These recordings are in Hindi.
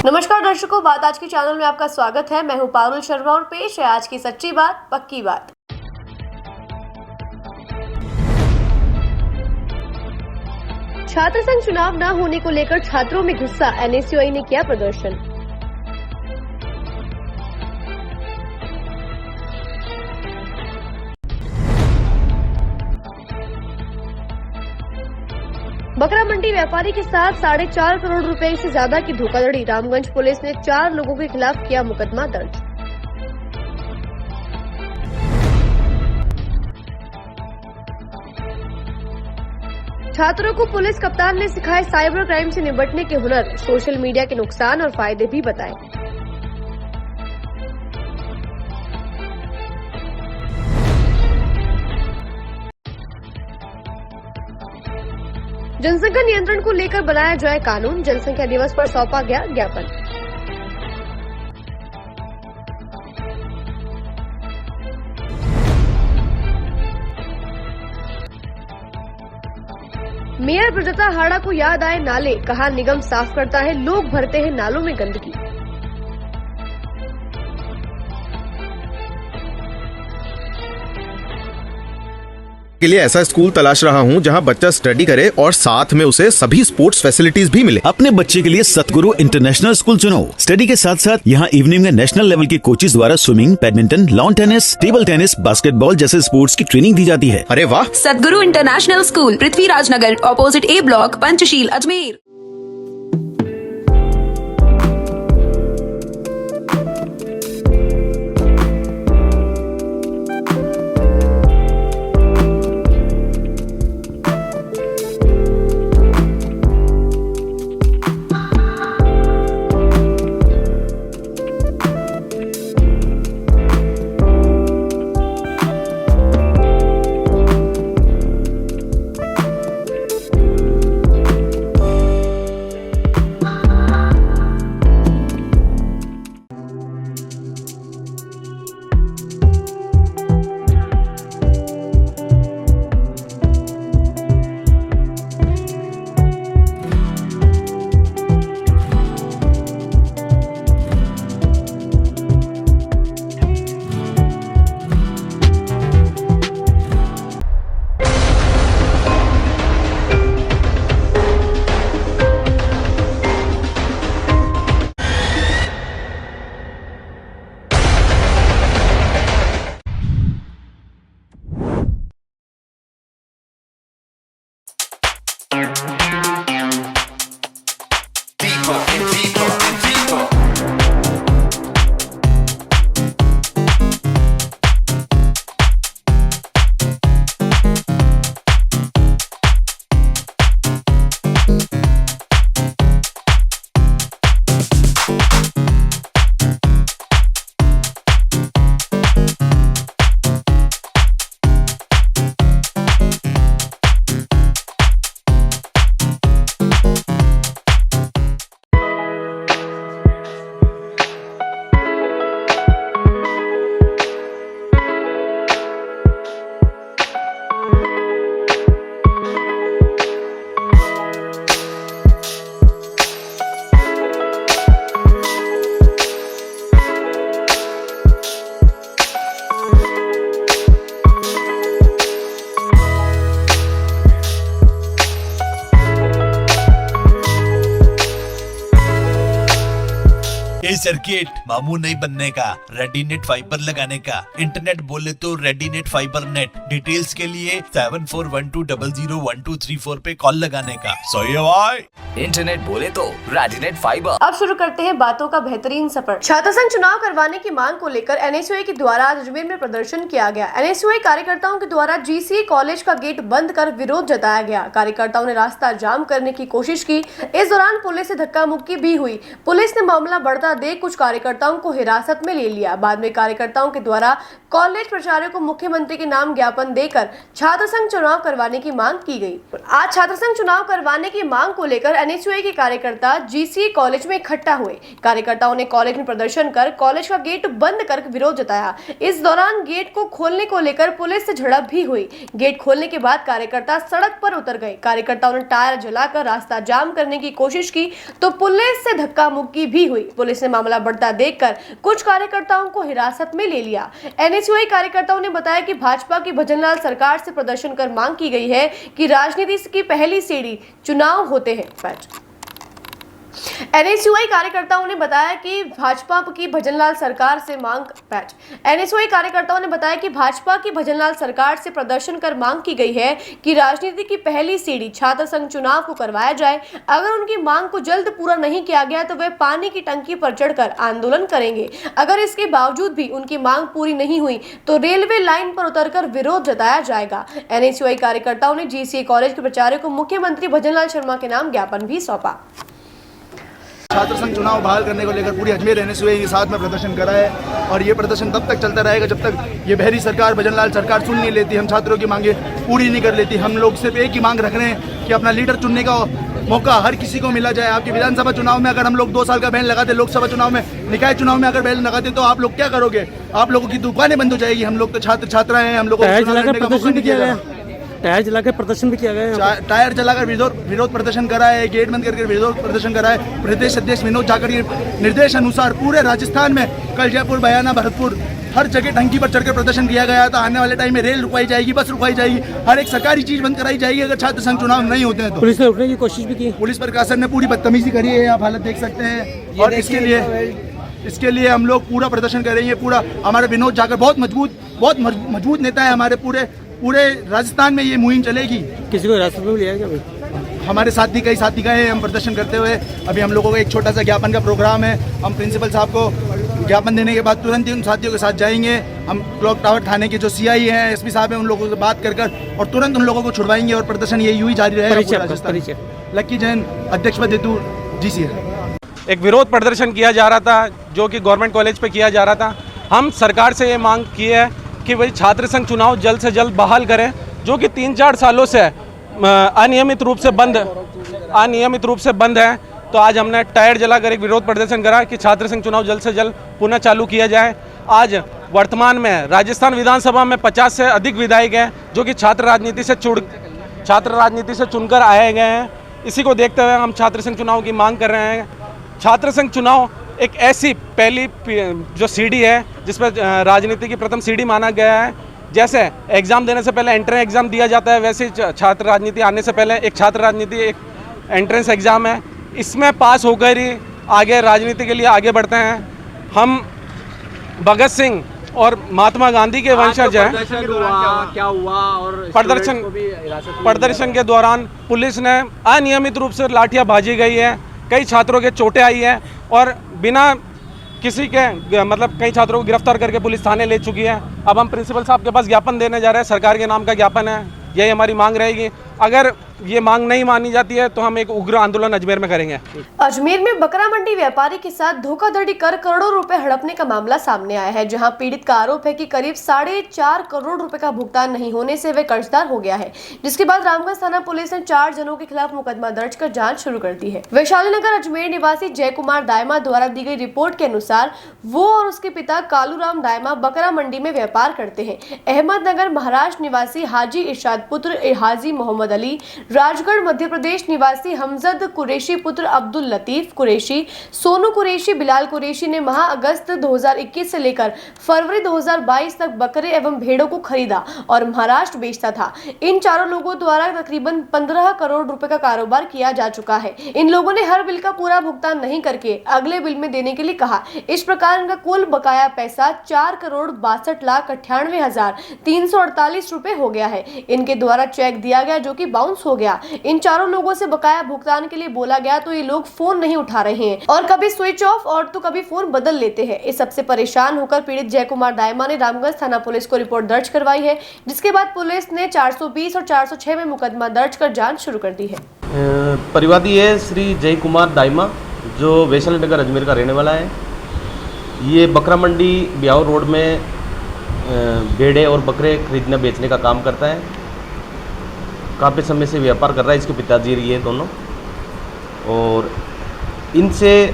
नमस्कार दर्शकों, बात आज के चैनल में आपका स्वागत है। मैं हूं पारुल शर्मा और पेश है आज की सच्ची बात पक्की बात। छात्र संघ चुनाव न होने को लेकर छात्रों में गुस्सा, एनएसयूआई ने किया प्रदर्शन। बकरा मंडी व्यापारी के साथ 4.5 करोड़ रुपए से ज्यादा की धोखाधड़ी, रामगंज पुलिस ने 4 लोगों के खिलाफ किया मुकदमा दर्ज। छात्रों को पुलिस कप्तान ने सिखाए साइबर क्राइम से निपटने के हुनर, सोशल मीडिया के नुकसान और फायदे भी बताए। जनसंख्या नियंत्रण को लेकर बनाया जाए कानून, जनसंख्या दिवस पर सौंपा गया ज्ञापन। मेयर ब्रजता हाड़ा को याद आए नाले, कहा निगम साफ करता है, लोग भरते हैं नालों में गंदगी। के लिए ऐसा स्कूल तलाश रहा हूं जहां बच्चा स्टडी करे और साथ में उसे सभी स्पोर्ट्स फैसिलिटीज भी मिले। अपने बच्चे के लिए सतगुरु इंटरनेशनल स्कूल चुनो। स्टडी के साथ साथ यहाँ इवनिंग में नेशनल लेवल के कोचेज द्वारा swimming, badminton, lawn tennis, table tennis, basketball जैसे स्पोर्ट्स की ट्रेनिंग दी जाती है। अरे वाह! सतगुरु इंटरनेशनल स्कूल, पृथ्वीराज नगर, ऑपोजिट ए ब्लॉक, पंचशील, अजमेर। सर्किट मामू नहीं बनने का, रेडीनेट फाइबर लगाने का। इंटरनेट बोले तो रेडीनेट फाइबर नेट। डिटेल्स के लिए 7412001234 पे कॉल लगाने का। सही है भाई। इंटरनेट बोले तो रेडीनेट फाइबर। अब शुरू करते हैं बातों का बेहतरीन सफर। छात्र संघ चुनाव करवाने की मांग को लेकर एनएसयूआई के द्वारा आज अजमेर में प्रदर्शन किया गया। एनएसयूआई कार्यकर्ताओं के द्वारा जीसीए कॉलेज का गेट बंद कर विरोध जताया गया। कार्यकर्ताओं ने रास्ता जाम करने की कोशिश की। इस दौरान पुलिस से धक्का मुक्की भी हुई। पुलिस ने मामला बढ़ता देख कुछ कार्यकर्ताओं को हिरासत में ले लिया। बाद में कार्यकर्ताओं के द्वारा कॉलेज प्राचार्य को मुख्यमंत्री के नाम ज्ञापन देकर छात्र संघ चुनाव करवाने की मांग की गई। आज छात्र संघ चुनाव करवाने की मांग को लेकर एनएसयूआई के कार्यकर्ता जीसीए कॉलेज में इकट्ठा हुए। कार्यकर्ताओं ने कॉलेज में प्रदर्शन कर कॉलेज का गेट बंद कर विरोध जताया। इस दौरान गेट को खोलने को लेकर पुलिस से झड़प भी हुई। गेट खोलने के बाद कार्यकर्ता सड़क पर उतर गए। कार्यकर्ताओं ने टायर जलाकर रास्ता जाम करने की कोशिश की तो पुलिस से धक्का मुक्की भी हुई। पुलिस ने मामला बढ़ता देखकर कुछ कार्यकर्ताओं को हिरासत में ले लिया। एनएसयूआई कार्यकर्ताओं ने बताया कि भाजपा की भजनलाल सरकार से प्रदर्शन कर मांग की गई है कि राजनीति की पहली सीढ़ी चुनाव होते हैं। एनएसयूआई कार्यकर्ताओं ने बताया कि भाजपा की भजनलाल सरकार से एनएसयूआई कार्यकर्ताओं ने बताया कि भाजपा की भजनलाल सरकार से प्रदर्शन कर मांग की गई है कि राजनीति की पहली सीढ़ी छात्र संघ चुनाव को करवाया जाए। अगर उनकी मांग को जल्द पूरा नहीं किया गया तो वे पानी की टंकी पर चढ़कर आंदोलन करेंगे। अगर इसके बावजूद भी उनकी मांग पूरी नहीं हुई तो रेलवे लाइन पर उतरकर विरोध जताया जाएगा। एनएसयूआई कार्यकर्ताओं ने जीसीए कॉलेज के प्राचार्य को मुख्यमंत्री भजनलाल शर्मा के नाम ज्ञापन भी सौंपा। छात्र संघ चुनाव बहाल करने को लेकर पूरी अजमेर एनएसयूआई के साथ में प्रदर्शन करा है और ये प्रदर्शन तब तक चलता रहेगा जब तक ये बहरी सरकार भजनलाल सरकार सुन नहीं लेती, हम छात्रों की मांगे पूरी नहीं कर लेती। हम लोग सिर्फ एक ही मांग रख रहे हैं कि अपना लीडर चुनने का मौका हर किसी को मिला जाए। आपकी विधानसभा चुनाव में अगर हम लोग 2 साल का बैन लगाते, लोकसभा चुनाव में, निकाय चुनाव में अगर बैन लगाते तो आप लोग क्या करोगे? आप लोगों की दुकानें बंद हो जाएगी। हम लोग तो छात्र छात्राएं हैं, हम लोग टायर जलाकर प्रदर्शन भी किया गया। टायर जलाकर विरोध प्रदर्शन करा है, गेट बंद करके विरोध प्रदर्शन करा है। प्रदेश अध्यक्ष विनोद जाकर के निर्देश अनुसार पूरे राजस्थान में कल जयपुर, बयाना, भरतपुर हर जगह टंकी पर चढ़कर प्रदर्शन किया गया था। आने वाले टाइम में रेल रुकवाई जाएगी, बस रुकवाई जाएगी, हर एक सरकारी चीज बंद कराई जाएगी अगर छात्र संघ चुनाव नहीं होते हैं तो। पुलिस ने रोकने की कोशिश भी की। पुलिस प्रशासन ने पूरी बदतमीजी करी है, आप हालत देख सकते हैं। और इसके लिए हम लोग पूरा प्रदर्शन करेंगे। पूरा हमारे विनोद जाकर बहुत मजबूत नेता है हमारे, पूरे राजस्थान में ये मुहिम चलेगी। किसी को हिरासत में लिया क्या भाई? हमारे साथी कई साथी गए हैं हम प्रदर्शन करते हुए। अभी हम लोगों का एक छोटा सा ज्ञापन का प्रोग्राम है। हम प्रिंसिपल साहब को ज्ञापन देने के बाद तुरंत ही उन साथियों के साथ जाएंगे। हम क्लॉक टावर थाने के जो सीआई हैं, एसपी साहब हैं, उन लोगों से बात कर और तुरंत उन लोगों को छुड़वाएंगे और प्रदर्शन ये यूं ही जारी रहेगा। लक्की जैन, अध्यक्ष पद हेतु जीसीए। एक विरोध प्रदर्शन किया जा रहा था जो कि गवर्नमेंट कॉलेज पे किया जा रहा था। हम सरकार से ये मांग की है कि भाई छात्र संघ चुनाव जल्द से जल्द बहाल करें, जो कि 3-4 सालों से अनियमित रूप से बंद है। तो आज हमने टायर जलाकर एक विरोध प्रदर्शन करा कि छात्र संघ चुनाव जल्द से जल्द पुनः चालू किया जाए। आज वर्तमान में राजस्थान विधानसभा में 50 से अधिक विधायक हैं जो कि छात्र राजनीति से चुनकर आए गए हैं। इसी को देखते हुए हम छात्र संघ चुनाव की मांग कर रहे हैं। छात्र संघ चुनाव एक ऐसी पहली जो सीढ़ी है जिस पर राजनीति की प्रथम सीढ़ी माना गया है। जैसे एग्ज़ाम देने से पहले एंट्रेंस एग्ज़ाम दिया जाता है, वैसे छात्र राजनीति आने से पहले एक छात्र राजनीति एक एंट्रेंस एग्ज़ाम है। इसमें पास होकर ही आगे राजनीति के लिए आगे बढ़ते हैं। हम भगत सिंह और महात्मा गांधी के वंशज हैं। क्या हुआ? और प्रदर्शन के दौरान पुलिस ने अनियमित रूप से लाठियां भाजी गई है, कई छात्रों के चोटें आई हैं और बिना किसी के कई छात्रों को गिरफ्तार करके पुलिस थाने ले चुकी है। अब हम प्रिंसिपल साहब के पास ज्ञापन देने जा रहे हैं, सरकार के नाम का ज्ञापन है। यही हमारी मांग रहेगी। अगर ये मांग नहीं मानी जाती है तो हम एक उग्र आंदोलन अजमेर में करेंगे। अजमेर में बकरा मंडी व्यापारी के साथ धोखाधड़ी कर करोड़ों रुपए हड़पने का मामला सामने आया है, जहां पीड़ित का आरोप है कि करीब 4.5 करोड़ रुपए का भुगतान नहीं होने से वे कर्जदार हो गया है। जिसके बाद रामगंज थाना पुलिस ने 4 जनों के खिलाफ मुकदमा दर्ज कर जाँच शुरू कर दी है। वैशाली नगर अजमेर निवासी जय कुमार दायमा द्वारा दी गई रिपोर्ट के अनुसार वो और उसके पिता कालूराम दायमा बकरा मंडी में व्यापार करते हैं। अहमदनगर महाराष्ट्र निवासी हाजी इरशाद पुत्र हाजी मोहम्मद अली, राजगढ़ मध्य प्रदेश निवासी हमजद कुरैशी पुत्र अब्दुल लतीफ कुरैशी, सोनू कुरैशी, बिलाल कुरैशी ने माह अगस्त 2021 से लेकर फरवरी 2022 तक बकरे एवं भेड़ों को खरीदा और महाराष्ट्र बेचता था। इन चारों लोगों द्वारा तकरीबन 15 करोड़ रुपए का कारोबार किया जा चुका है। इन लोगों ने हर बिल का पूरा भुगतान नहीं करके अगले बिल में देने के लिए कहा। इस प्रकार इनका कुल बकाया पैसा 4,62,98,348 रुपए हो गया है। इनके द्वारा चेक दिया गया जो कि बाउंस हो गया। इन चारों लोगों से बकाया भुगतान के लिए बोला गया तो ये लोग फोन नहीं उठा रहे हैं और कभी स्विच ऑफ और तो कभी फोन बदल लेते हैं। इस सबसे परेशान होकर पीड़ित जय कुमार दायमा ने रामगंज थाना पुलिस को रिपोर्ट दर्ज करवाई है, जिसके बाद पुलिस ने 420 और 406 में मुकदमा दर्ज कर जांच शुरू कर दी है। परिवादी है श्री जय कुमार दायमा, जो वैशाली नगर अजमेर का रहने वाला है। ये बकरा मंडी ब्यावर रोड में भेड़े और बकरे खरीदने बेचने का काम करता है। काफ़ी समय से व्यापार कर रहा है। इसके पिताजी ये दोनों, और इनसे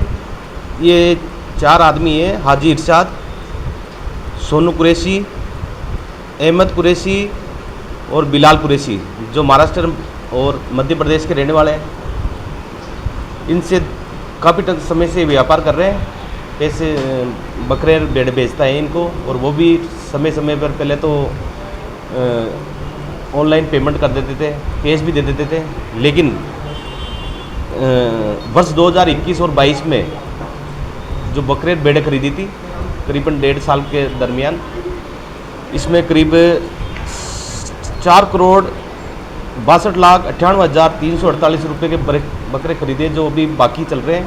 ये 4 आदमी हैं, हाजी इरशाद, सोनू कुरैशी, अहमद कुरैशी और बिलाल कुरैशी, जो महाराष्ट्र और मध्य प्रदेश के रहने वाले हैं। इनसे काफ़ी समय से व्यापार कर रहे हैं। पैसे बकरे भेड़ बेचता है इनको, और वो भी समय समय पर पहले तो ऑनलाइन पेमेंट कर देते थे, कैश भी दे देते थे। लेकिन वर्ष 2021 और 22 में जो बकरे भेड़ें खरीदी थी करीबन 1.5 साल के दरमियान, इसमें करीब 4,62,98,348 रुपये के बकरे खरीदे, जो अभी बाकी चल रहे हैं,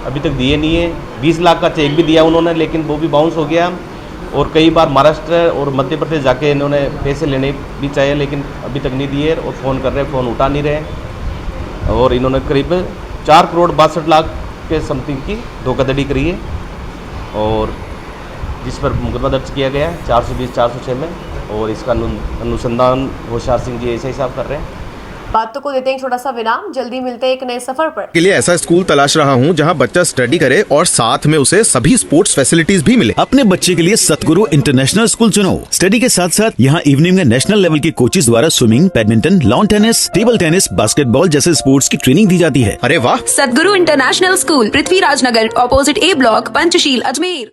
अभी तक दिए नहीं है। 20 लाख का चेक भी दिया उन्होंने, लेकिन वो भी बाउंस हो गया। और कई बार महाराष्ट्र और मध्य प्रदेश जाके इन्होंने पैसे लेने भी चाहे, लेकिन अभी तक नहीं दिए, और फ़ोन कर रहे, फ़ोन उठा नहीं रहे। और इन्होंने करीब 4,62,00,000 के समथिंग की धोखाधड़ी करी है, और जिस पर मुकदमा दर्ज किया गया है 420-406 में, और इसका अनुसंधान होशियार सिंह जी ऐसे हिसाब कर रहे हैं। बातों को देते हैं एक छोटा सा विराम, जल्दी मिलते हैं एक नए सफर पर। के लिए ऐसा स्कूल तलाश रहा हूँ जहाँ बच्चा स्टडी करे और साथ में उसे सभी स्पोर्ट्स फैसिलिटीज भी मिले। अपने बच्चे के लिए सतगुरु इंटरनेशनल स्कूल चुनो। स्टडी के साथ साथ यहाँ इवनिंग में नेशनल लेवल के कोचेज द्वारा swimming, badminton, lawn tennis, table tennis, basketball जैसे स्पोर्ट्स की ट्रेनिंग दी जाती है। अरे वाह! सतगुरु इंटरनेशनल स्कूल, पृथ्वीराज नगर, ऑपोजिट ए ब्लॉक, पंचशील, अजमेर।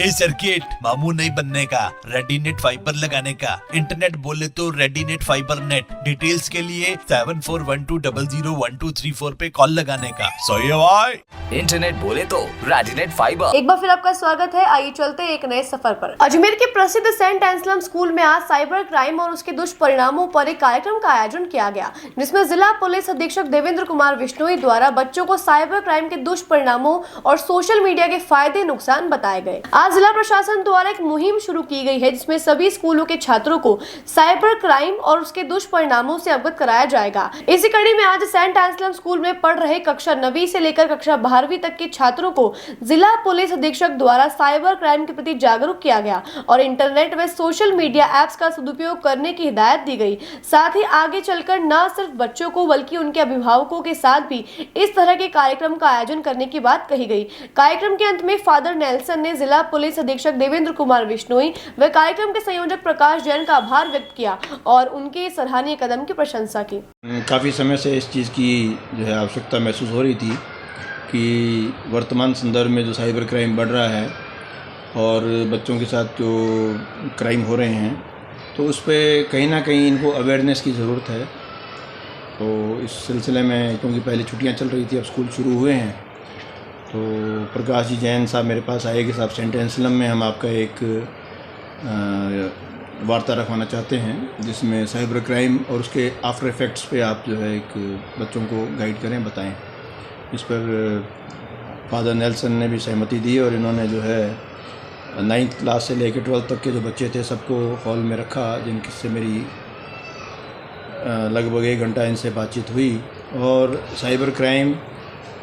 ये सर्किट मामू नहीं बनने का, रेडीनेट फाइबर लगाने का। इंटरनेट बोले तो रेडीनेट फाइबर नेट। डिटेल्स के लिए 7412001234 पे कॉल लगाने का। सही है भाई। इंटरनेट बोले तो रेडीनेट फाइबर। एक बार फिर आपका स्वागत है। आइए चलते हैं एक नए सफर पर। अजमेर के प्रसिद्ध सेंट एंसलम स्कूल में आज साइबर क्राइम और उसके दुष्परिणामों पर एक कार्यक्रम का आयोजन किया गया, जिसमें जिला पुलिस अधीक्षक देवेंद्र कुमार विश्नोई द्वारा बच्चों को साइबर क्राइम के दुष्परिणामों और सोशल मीडिया के फायदे नुकसान बताए गए। आज जिला जिला प्रशासन द्वारा एक मुहिम शुरू की गई है जिसमें सभी स्कूलों के छात्रों को साइबर क्राइम और उसके दुष्परिणामों से अवगत कराया जाएगा। इसी कड़ी में आज सेंट एंसलम स्कूल में पढ़ रहे कक्षा 9वीं से लेकर कक्षा 12वीं तक के छात्रों को जिला पुलिस अधीक्षक द्वारा साइबर क्राइम के प्रति जागरूक किया गया और इंटरनेट व सोशल मीडिया ऐप्स का सदुपयोग करने की हिदायत दी गई। साथ ही आगे चलकर न सिर्फ बच्चों को बल्कि उनके अभिभावकों के साथ भी इस तरह के कार्यक्रम का आयोजन करने की बात कही गई। कार्यक्रम के अंत में फादर नेल्सन ने जिला पुलिस अधीक्षक देवेंद्र कुमार बिश्नोई व कार्यक्रम के संयोजक प्रकाश जैन का आभार व्यक्त किया और उनके सराहनीय कदम की प्रशंसा की। काफ़ी समय से इस चीज़ की जो है आवश्यकता महसूस हो रही थी कि वर्तमान संदर्भ में जो साइबर क्राइम बढ़ रहा है और बच्चों के साथ जो क्राइम हो रहे हैं तो उस पर कहीं ना कहीं इनको अवेयरनेस की ज़रूरत है। तो इस सिलसिले में क्योंकि पहले छुट्टियां चल रही थी, अब स्कूल शुरू हुए हैं, तो प्रकाश जी जैन साहब मेरे पास आए कि साहब सेंट एंसलम में हम आपका एक वार्ता रखवाना चाहते हैं जिसमें साइबर क्राइम और उसके आफ्टर इफ़ेक्ट्स पे आप जो है एक बच्चों को गाइड करें, बताएं। इस पर फादर नेल्सन ने भी सहमति दी और इन्होंने जो है 9th क्लास से लेकर 12th तक के जो बच्चे थे सबको हॉल में रखा, जिनसे मेरी लगभग 1 घंटा इनसे बातचीत हुई। और साइबर क्राइम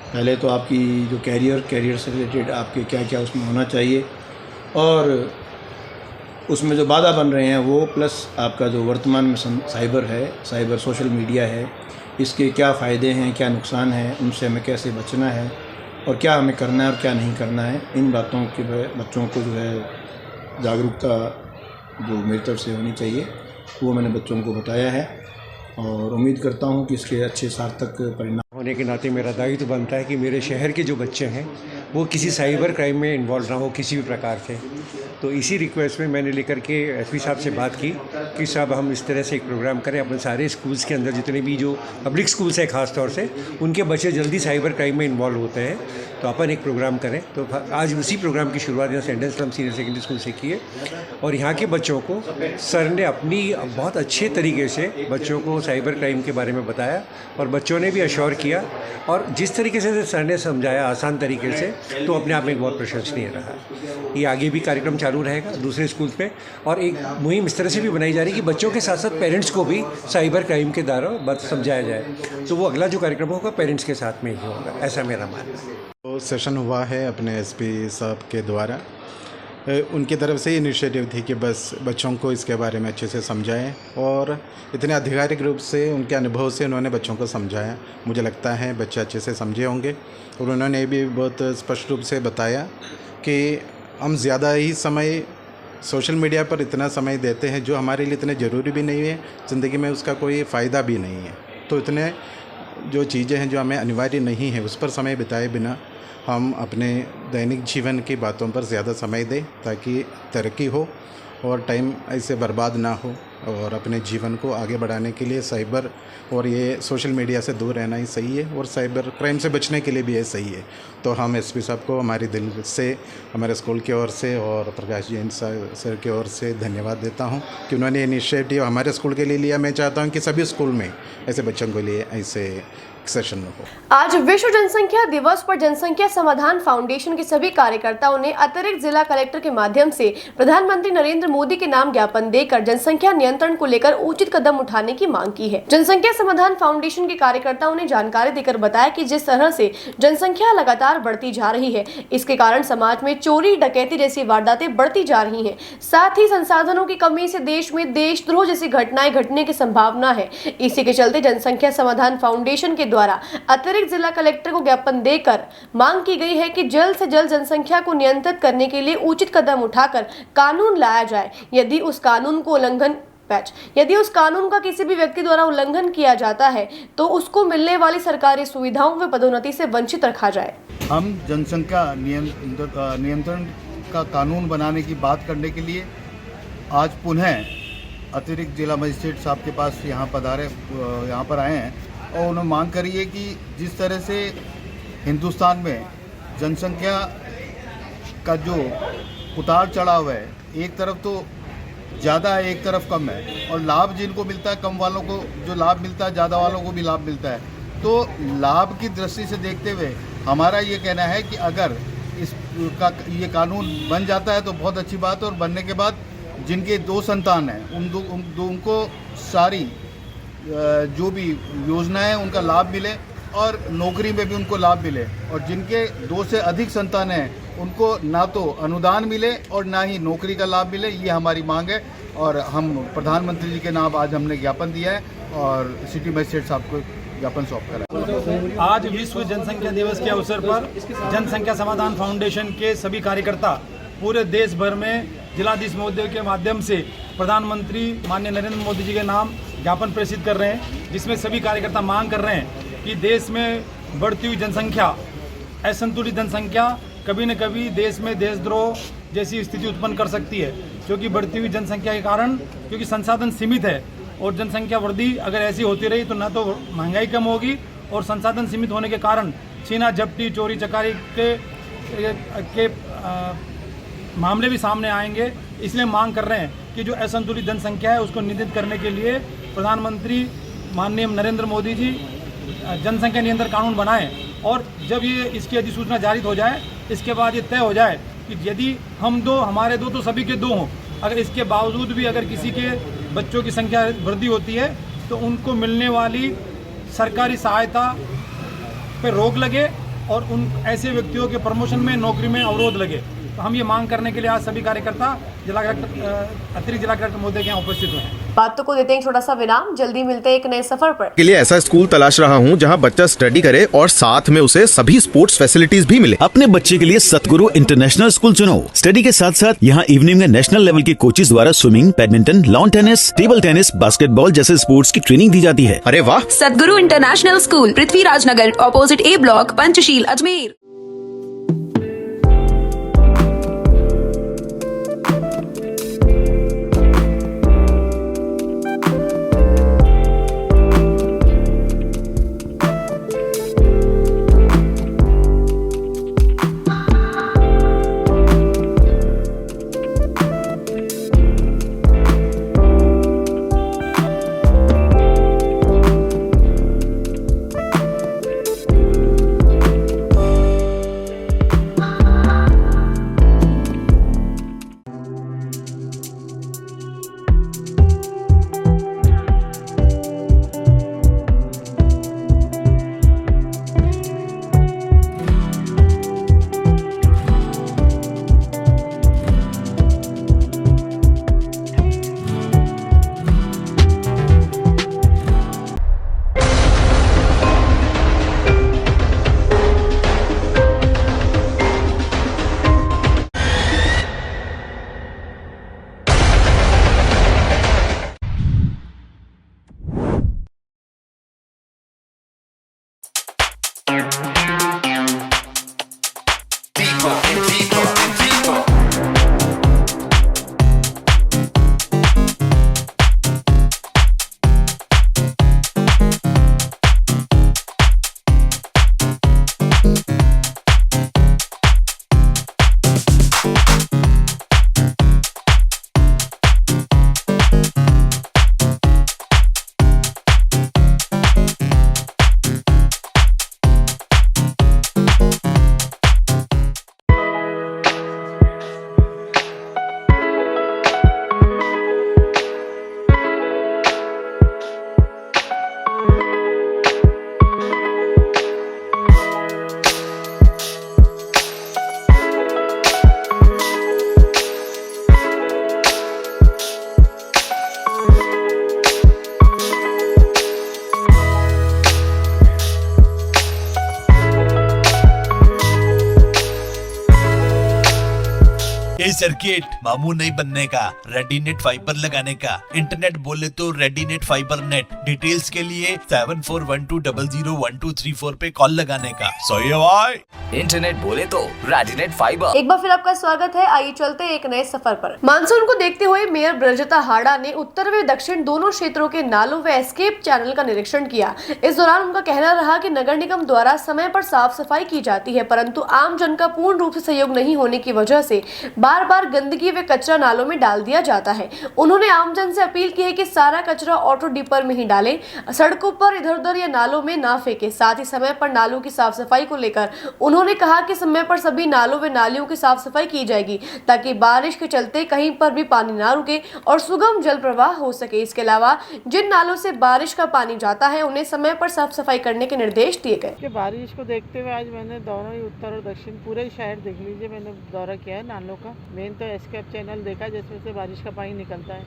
पहले तो आपकी जो कैरियर से रिलेटेड आपके क्या क्या उसमें होना चाहिए और उसमें जो बाधा बन रहे हैं वो, प्लस आपका जो वर्तमान में साइबर सोशल मीडिया है, इसके क्या फ़ायदे हैं, क्या नुकसान हैं, उनसे हमें कैसे बचना है और क्या हमें करना है और क्या नहीं करना है, इन बातों के बच्चों को जो है जागरूकता जो मेरी तरफ से होनी चाहिए वो मैंने बच्चों को बताया है और उम्मीद करता हूँ कि इसके अच्छे सार्थक परिणाम होने के नाते मेरा दायित्व बनता है कि मेरे शहर के जो बच्चे हैं वो किसी साइबर क्राइम में इन्वॉल्व ना हो किसी भी प्रकार से। तो इसी रिक्वेस्ट में मैंने लेकर के एसपी साहब से बात की कि साहब हम इस तरह से एक प्रोग्राम करें अपने सारे स्कूल्स के अंदर, जितने भी जो पब्लिक स्कूल्स हैं ख़ास तौर से, उनके बच्चे जल्दी साइबर क्राइम में इन्वॉल्व होते हैं, तो अपन एक प्रोग्राम करें। तो आज उसी प्रोग्राम की शुरुआत यहाँ saint Anselm senior secondary school से की है और यहाँ के बच्चों को सर ने अपनी बहुत अच्छे तरीके से बच्चों को साइबर क्राइम के बारे में बताया और बच्चों ने भी अश्योर किया और जिस तरीके से सर ने समझाया आसान तरीके से, तो अपने आप में एक बहुत प्रशंसनीय रहा। ये आगे भी कार्यक्रम चालू रहेगा दूसरे स्कूल पे और एक मुहिम इस तरह से भी बनाई जा रही है कि बच्चों के साथ साथ पेरेंट्स को भी साइबर क्राइम के द्वारा बात समझाया जाए। तो वो अगला जो कार्यक्रम होगा पेरेंट्स के साथ में ही होगा, ऐसा मेरा मानना है। तो सेशन हुआ है अपने एसपी साहब के द्वारा, उनकी तरफ से इनिशिएटिव थी कि बस बच्चों को इसके बारे में अच्छे से समझाएं और इतने आधिकारिक रूप से उनके अनुभव से उन्होंने बच्चों को समझाया। मुझे लगता है बच्चे अच्छे से समझे होंगे और उन्होंने भी बहुत स्पष्ट रूप से बताया कि हम ज़्यादा ही समय सोशल मीडिया पर इतना समय देते हैं जो हमारे लिए इतने ज़रूरी भी नहीं है, ज़िंदगी में उसका कोई फ़ायदा भी नहीं है। तो इतने जो चीज़ें हैं जो हमें अनिवार्य नहीं है उस पर समय बिताए बिना हम अपने दैनिक जीवन की बातों पर ज़्यादा समय दें ताकि तरक्की हो और टाइम ऐसे बर्बाद ना हो और अपने जीवन को आगे बढ़ाने के लिए साइबर और ये सोशल मीडिया से दूर रहना ही सही है और साइबर क्राइम से बचने के लिए भी ये सही है। तो हम एसपी साहब को हमारी दिल से, हमारे स्कूल की ओर से और प्रकाश जैन सर की ओर से धन्यवाद देता हूँ कि उन्होंने इनिशिएटिव हमारे स्कूल के लिए लिया। मैं चाहता हूँ कि सभी स्कूल में ऐसे बच्चों के लिए ऐसे सेशन हो। आज विश्व जनसंख्या दिवस पर जनसंख्या समाधान फाउंडेशन के सभी कार्यकर्ताओं ने अतिरिक्त जिला कलेक्टर के माध्यम से प्रधानमंत्री नरेंद्र मोदी के नाम ज्ञापन देकर जनसंख्या नियंत्रण को लेकर उचित कदम उठाने की मांग की है। जनसंख्या समाधान फाउंडेशन के कार्यकर्ताओं ने जानकारी देकर बताया कि जिस तरह से जनसंख्या लगातार बढ़ती जा रही है, इसके कारण समाज में चोरी डकैती जैसी वारदातें बढ़ती जा रही हैं। साथ ही संसाधनों की कमी से देश में देशद्रोह जैसी घटनाएं घटने की संभावना है। इसी के चलते जनसंख्या समाधान फाउंडेशन के द्वारा अतिरिक्त जिला कलेक्टर को ज्ञापन देकर मांग की गई है कि जल्द से जल्द जनसंख्या को नियंत्रित करने के लिए उचित कदम उठाकर कानून लाया जाए। यदि उस कानून का किसी भी व्यक्ति द्वारा उल्लंघन किया जाता है तो उसको मिलने वाली सरकारी सुविधाओं व पदोन्नति से वंचित रखा जाए। हम जनसंख्या नियंत्रण का कानून बनाने की बात करने के लिए आज पुनः अतिरिक्त जिला मजिस्ट्रेट साहब के पास यहाँ पर आए हैं और उन्होंने मांग करी है कि जिस तरह से हिंदुस्तान में जनसंख्या का जो उतार चढ़ाव है, एक तरफ तो ज़्यादा है, एक तरफ कम है और लाभ जिनको मिलता है, कम वालों को जो लाभ मिलता है, ज़्यादा वालों को भी लाभ मिलता है। तो लाभ की दृष्टि से देखते हुए हमारा ये कहना है कि अगर का ये कानून बन जाता है तो बहुत अच्छी बात है, और बनने के बाद जिनके 2 संतान हैं उनको सारी जो भी योजनाएं उनका लाभ मिले और नौकरी में भी उनको लाभ मिले, और जिनके 2 से अधिक संतान हैं उनको ना तो अनुदान मिले और ना ही नौकरी का लाभ मिले। ये हमारी मांग है और हम प्रधानमंत्री जी के नाम आज हमने ज्ञापन दिया है और सिटी मजिस्ट्रेट साहब को ज्ञापन सौंप करा। आज विश्व जनसंख्या दिवस के अवसर पर जनसंख्या समाधान फाउंडेशन के सभी कार्यकर्ता पूरे देश भर में जिलाधीश महोदय के माध्यम से प्रधानमंत्री माननीय नरेंद्र मोदी जी के नाम ज्ञापन प्रेषित कर रहे हैं, जिसमें सभी कार्यकर्ता मांग कर रहे हैं कि देश में बढ़ती हुई जनसंख्या, असंतुलित जनसंख्या कभी न कभी देश में देशद्रोह जैसी स्थिति उत्पन्न कर सकती है, क्योंकि बढ़ती हुई जनसंख्या के कारण, क्योंकि संसाधन सीमित है और जनसंख्या वृद्धि अगर ऐसी होती रही तो ना तो महंगाई कम होगी और संसाधन सीमित होने के कारण छीना झपटी चोरी चकारी के मामले भी सामने आएंगे। इसलिए मांग कर रहे हैं कि जो असंतुलित जनसंख्या है उसको नियंत्रित करने के लिए प्रधानमंत्री माननीय नरेंद्र मोदी जी जनसंख्या नियंत्रण कानून बनाएं, और जब ये इसकी अधिसूचना जारी हो जाए इसके बाद ये तय हो जाए कि यदि हम 2 हमारे 2 तो सभी के 2 हों, अगर इसके बावजूद भी अगर किसी के बच्चों की संख्या वृद्धि होती है तो उनको मिलने वाली सरकारी सहायता पर रोक लगे और उन ऐसे व्यक्तियों के प्रमोशन में, नौकरी में अवरोध लगे। तो हम ये मांग करने के लिए आज सभी कार्यकर्ता अतिरिक्त जिला कलेक्टर महोदय के यहाँ उपस्थित हुए हैं। बातों को देते हैं छोटा सा विराम, जल्दी मिलते हैं एक नए सफर पर। के लिए ऐसा स्कूल तलाश रहा हूँ जहाँ बच्चा स्टडी करे और साथ में उसे सभी स्पोर्ट्स फैसिलिटीज भी मिले। अपने बच्चे के लिए सतगुरु इंटरनेशनल स्कूल चुनो। स्टडी के साथ साथ यहाँ इवनिंग में नेशनल लेवल के कोचेज द्वारा swimming, badminton, lawn tennis, table tennis, basketball जैसे स्पोर्ट्स की ट्रेनिंग दी जाती है। अरे वाह! सतगुरु इंटरनेशनल स्कूल, पृथ्वीराज नगर, ऑपोजिट ए ब्लॉक, पंचशील, अजमेर। सर्किट मामू नहीं बनने का, रेडीनेट फाइबर लगाने का, इंटरनेट बोले तो रेडीनेट फाइबर नेट। डिटेल्स के लिए 7412001234 पे कॉल लगाने का। सही है भाई। इंटरनेट बोले तो रेडीनेट फाइबर। एक बार फिर आपका स्वागत है। आइए चलते हैं एक नए सफर पर। मानसून को देखते हुए मेयर ब्रजता हाड़ा ने उत्तर व दक्षिण दोनों क्षेत्रों के नालों व एस्केप चैनल का निरीक्षण किया। इस दौरान उनका कहना रहा कि नगर निगम द्वारा समय पर साफ सफाई की जाती है, परंतु आम जन का पूर्ण रूप से सहयोग नहीं होने की वजह से बार बार गंदगी व कचरा नालों में डाल दिया जाता है। उन्होंने आमजन से अपील की है कि सारा कचरा ऑटो डिपर में ही डालें, सड़कों पर इधर उधर या नालों में ना फेंके। साथ ही समय पर नालों की साफ सफाई को लेकर उन्होंने कहा कि समय पर सभी नालों व नालियों की साफ सफाई की जाएगी ताकि बारिश के चलते कहीं पर भी पानी ना रुके और सुगम जल प्रवाह हो सके। इसके अलावा जिन नालों से बारिश का पानी जाता है उन्हें समय पर साफ सफाई करने के निर्देश दिए गए। कि बारिश को देखते हुए आज मैंने दोनों ही उत्तर और दक्षिण पूरे शहर देख लीजिए, मैंने दौरा किया है नालों का। मेन तो एस्केप चैनल देखा जिसमें से बारिश का पानी निकलता है,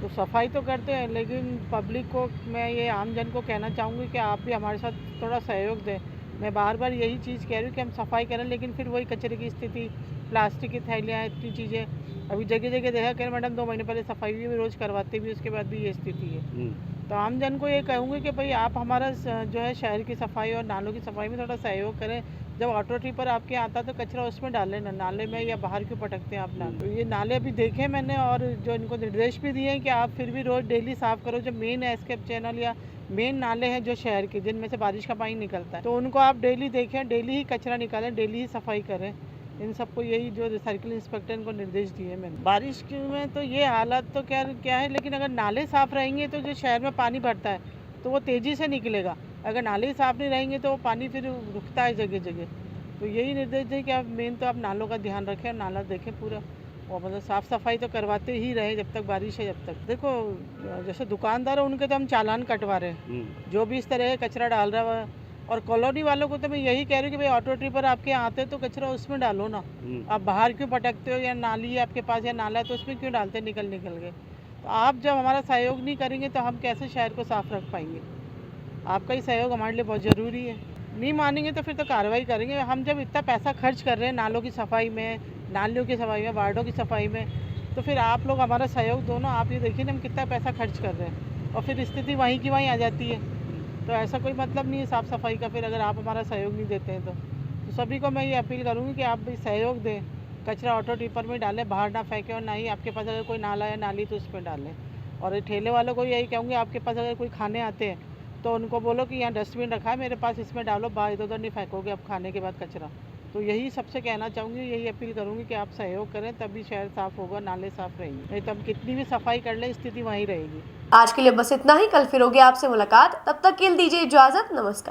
तो सफाई तो करते हैं, लेकिन पब्लिक को मैं ये आम जन को कहना चाहूँगी कि आप भी हमारे साथ थोड़ा सहयोग दें। मैं बार बार यही चीज़ कह रही हूँ कि हम सफाई करें, लेकिन फिर वही कचरे की स्थिति, प्लास्टिक की थैलियाँ, इतनी चीज़ें अभी जगह जगह देखा करें। मैडम 2 महीने पहले सफाई भी रोज़ करवाते भी, उसके बाद भी ये स्थिति है। तो आम जन को ये कहूँगी कि भाई आप हमारा जो है शहर की सफाई और नालों की सफाई में थोड़ा सहयोग करें। जब ऑटो ट्रिपर आपके आता तो कचरा उसमें डालें ना, नाले में या बाहर क्यों पटकते हैं आप ना। तो ये नाले अभी देखे मैंने और जो इनको निर्देश भी दिए हैं कि आप फिर भी रोज़ डेली साफ़ करो। जो मेन एस्केप चैनल या मेन नाले हैं जो शहर के, जिनमें से बारिश का पानी निकलता है, तो उनको आप डेली देखें, डेली ही कचरा निकालें, डेली ही सफाई करें। इन सबको यही जो सर्किल इंस्पेक्टर इनको निर्देश दिए मैंने। बारिश में तो ये हालत तो क्या है, लेकिन अगर नाले साफ़ रहेंगे तो जो शहर में पानी भरता है तो वो तेज़ी से निकलेगा। अगर नाले साफ़ नहीं रहेंगे तो वो पानी फिर रुकता है जगह जगह। तो यही निर्देश दें कि आप मेन तो आप नालों का ध्यान रखें और नाला देखें पूरा, और मतलब साफ़ सफाई तो करवाते ही रहे जब तक बारिश है। जब तक देखो जैसे दुकानदार है उनके तो हम चालान कटवा रहे हैं, जो भी इस तरह कचरा डाल रहा है। और कॉलोनी वालों को तो मैं यही कह रही हूँ कि भाई ऑटो ट्रिपर आपके यहाँ आते हैं तो कचरा उसमें डालो ना, आप बाहर क्यों पटकते हो, या नाली है आपके पास या नाला है तो उसमें क्यों डालते निकल के। तो आप जब हमारा सहयोग नहीं करेंगे तो हम कैसे शहर को साफ रख पाएंगे। आपका ही सहयोग हमारे लिए बहुत ज़रूरी है। नहीं मानेंगे तो फिर तो कार्रवाई करेंगे। हम जब इतना पैसा खर्च कर रहे हैं नालों की सफाई में, नालियों की सफाई में, वार्डों की सफाई में, तो फिर आप लोग हमारा सहयोग दो ना। आप ये देखिए ना हम कितना पैसा खर्च कर रहे हैं और फिर स्थिति वहीं की वहीं आ जाती है। तो ऐसा कोई मतलब नहीं है साफ़ सफाई का फिर, अगर आप हमारा सहयोग नहीं देते हैं तो सभी को मैं ये अपील करूँगी कि आप भी सहयोग दें। कचरा ऑटो टिपर में डालें, बाहर ना फेंकें, और ना ही आपके पास अगर कोई नाला या नाली तो उसमें डालें। और ठेले वालों को यही कहूँगी, आपके पास अगर कोई खाने आते हैं तो उनको बोलो कि यहाँ डस्टबिन रखा है मेरे पास, इसमें डालो, बाहर इधर उधर नहीं फेंकोगे अब खाने के बाद कचरा। तो यही सबसे कहना चाहूँगी, यही अपील करूँगी कि आप सहयोग करें, तभी शहर साफ़ होगा, नाले साफ़ रहेंगे। नहीं तो हम कितनी भी सफाई कर लें स्थिति वहीं रहेगी। आज के लिए बस इतना ही, कल फिर होगी आपसे मुलाकात। तब तक के लिए दीजिए इजाजत, नमस्कार।